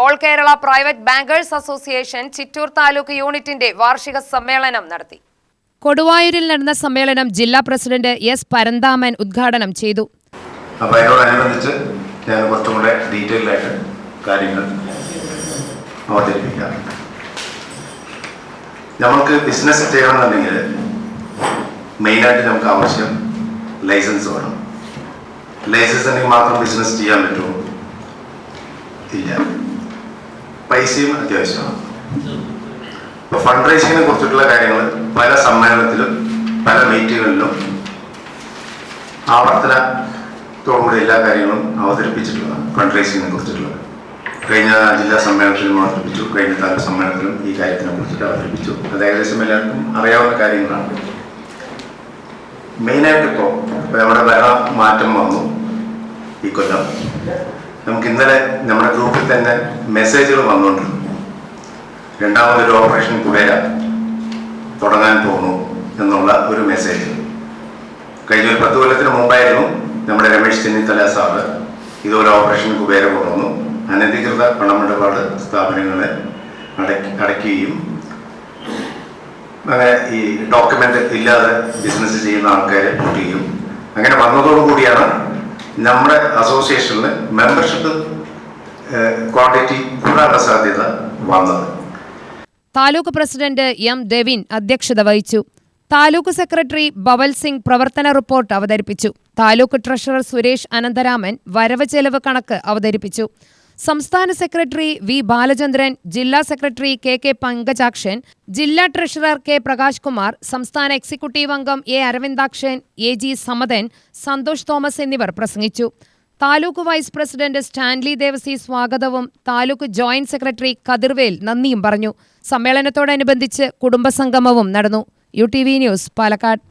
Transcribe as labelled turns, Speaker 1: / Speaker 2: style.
Speaker 1: All Kerala private bankers association Chittur taluk യൂണിറ്റിന്റെ വാർഷിക സമ്മേളനം നടത്തി. കൊടുവായൂരിൽ നടന്ന സമ്മേളനം ജില്ലാ പ്രസിഡന്റ് എസ് പരന്താമൻ ഉദ്ഘാടനം ചെയ്തു.
Speaker 2: അതിനോടനുബന്ധിച്ച് ഞാൻ കുറച്ചും കൂടെ ഡീറ്റെയിൽ ആയിട്ട് കാര്യങ്ങൾ അവതരിപ്പിക്കാം. നമുക്ക് ബിസിനസ് ചെയ്യണമെന്നുണ്ടെങ്കിൽ മെയിനായിട്ട് നമുക്ക് ആവശ്യം ലൈസൻസ് വേണം. ലൈസൻസ് ഉണ്ടെങ്കിൽ മാത്രം ബിസിനസ് ചെയ്യാൻ പറ്റുമോ? ഇല്ല. പൈസയും അത്യാവശ്യമാണ്. ഇപ്പോൾ ഫണ്ട് റൈസിങ്ങിനെ കുറിച്ചിട്ടുള്ള കാര്യങ്ങൾ പല സമ്മേളനത്തിലും പല മീറ്റുകളിലും ആവർത്തനത്തോടുകൂടി എല്ലാ കാര്യങ്ങളും അവതരിപ്പിച്ചിട്ടുള്ളതാണ്. ഫണ്ട് റൈസിങ്ങിനെ കുറിച്ചിട്ടുള്ളത് കഴിഞ്ഞ ജില്ലാ സമ്മേളനത്തിലും അവതരിപ്പിച്ചു, കഴിഞ്ഞ താലൂക്ക് സമ്മേളനത്തിലും ഈ കാര്യത്തിനെ കുറിച്ചിട്ട് അവതരിപ്പിച്ചു. അത് ഏകദേശം എല്ലാവർക്കും അറിയാവുന്ന കാര്യങ്ങളാണ്. മെയിനായിട്ട് ഇപ്പോൾ നമ്മുടെ ഭരണ മാറ്റം വന്നു ഈ കൊല്ലം. നമുക്ക് ഇന്നലെ നമ്മുടെ ഗ്രൂപ്പിൽ തന്നെ മെസ്സേജുകൾ വന്നുകൊണ്ടിരുന്നു. രണ്ടാമതൊരു ഓപ്പറേഷൻ കുബേര തുടങ്ങാൻ പോകുന്നു എന്നുള്ള ഒരു മെസ്സേജ്. കഴിഞ്ഞ ഒരു 10 കൊല്ലത്തിന് മുമ്പായിരുന്നു നമ്മുടെ രമേശ് ചെന്നിത്തല സാറ് ഇതുപോലെ ഓപ്പറേഷൻ കുബേര കൊണ്ടുവന്നു. അനധികൃത പണമിടപാട് സ്ഥാപനങ്ങളെ അടയ്ക്കുകയും അങ്ങനെ ഈ ഡോക്യുമെന്റ് ഇല്ലാതെ ബിസിനസ് ചെയ്യുന്ന ആൾക്കാരെ കൂട്ടുകയും അങ്ങനെ വന്നതോടുകൂടിയാണ് നമ്മുടെ അസോസിയേഷനിൽ മെമ്പർഷിപ്പ് ക്വാണ്ടിറ്റി കൂടാനുള്ള സാധ്യത വന്നത്.
Speaker 1: താലൂക്ക് പ്രസിഡന്റ് എം ഡെവിൻ അധ്യക്ഷത വഹിച്ചു. താലൂക്ക് സെക്രട്ടറി ബവൽ സിംഗ് പ്രവർത്തന റിപ്പോർട്ട് അവതരിപ്പിച്ചു. താലൂക്ക് ട്രഷറർ സുരേഷ് അനന്തരാമൻ വരവ് ചെലവ് കണക്ക് അവതരിപ്പിച്ചു. സംസ്ഥാന സെക്രട്ടറി വി ബാലചന്ദ്രൻ, ജില്ലാ സെക്രട്ടറി കെ കെ പങ്കജാക്ഷൻ, ജില്ലാ ട്രഷറർ കെ പ്രകാശ് കുമാർ, സംസ്ഥാന എക്സിക്യൂട്ടീവ് അംഗം A Aravindakshan, A G Samadan, Santhosh Thomas എന്നിവർ പ്രസംഗിച്ചു. താലൂക്ക് വൈസ് പ്രസിഡന്റ് സ്റ്റാൻലി ദേവസി സ്വാഗതവും താലൂക്ക് ജോയിന്റ് സെക്രട്ടറി കതിർവേൽ നന്ദിയും പറഞ്ഞു. സമ്മേളനത്തോടനുബന്ധിച്ച് കുടുംബസംഗമവും നടന്നു. UTV news, Palakkad.